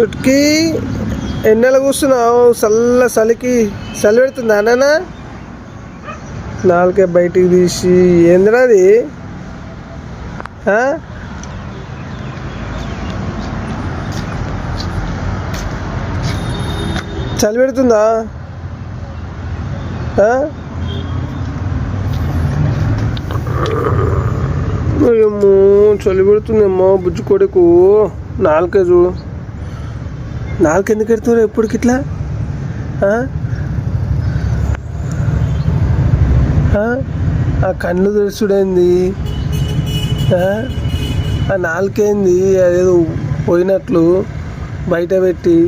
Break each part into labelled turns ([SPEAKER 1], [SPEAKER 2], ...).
[SPEAKER 1] చుట్కీ ఎన్నెల కూర్చున్నావు? చలికి చలి పెడుతుందా నాన్న? నాలుకే బయటికి తీసి ఏందిరా అది? చలి పెడుతుందా? ఏమో చలి పెడుతుందేమో బుజ్జి కొడుకు. నాలుకే చూడు, నాలుగు ఎందుకు పెడుతున్నారు ఎప్పటికి ఇట్లా? ఆ కళ్ళు తెరుచుడైంది, ఆ నాలుకేంది అదేదో పోయినట్లు బయట పెట్టి.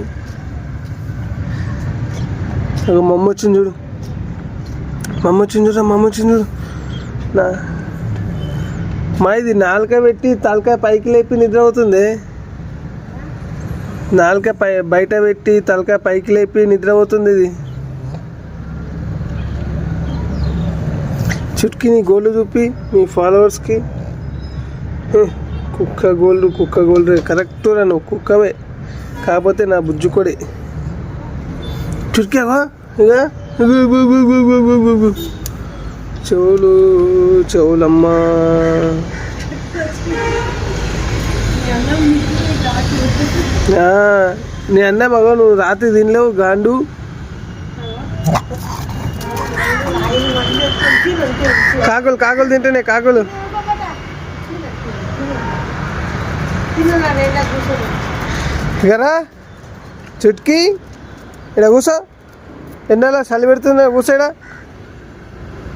[SPEAKER 1] మమ్మ వచ్చింది చూడు, మమ్మ వచ్చింది చూడు, మమ్మ వచ్చింది చూడు. మా ఇది నాలుక పెట్టి తలకాయ పైకి లేపి నిద్ర అవుతుంది. నాలుక బయట పెట్టి తలకాయ పైకి లేపి నిద్ర అవుతుంది ఇది. చుట్కీ నీ గోల్డ్ చూపి మీ ఫాలోవర్స్కి. కుక్క గోల్డ్ కరెక్ట్ రా, నువ్వు కుక్కవే, కాకపోతే నా బుజ్జు కొడి. చుట్కావా ఇక చెవులమ్మా. నీ అన్న మగ నువ్వు రాత్రి తినలేవు గాండు. కాకులు తింటేనే కాకులు. ఇకరా చుట్కీ ఇక్కడ కూర్చో. ఎన్నాళ్ళ చలి పెడుతున్నా కూర్చోడా.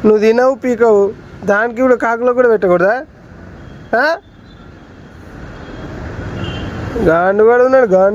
[SPEAKER 1] నువ్వు తినవు పీకవు, దానికి కూడా కాకులో కూడా పెట్టకూడదా? గాండు కూడా ఉన్నాడు గాండు.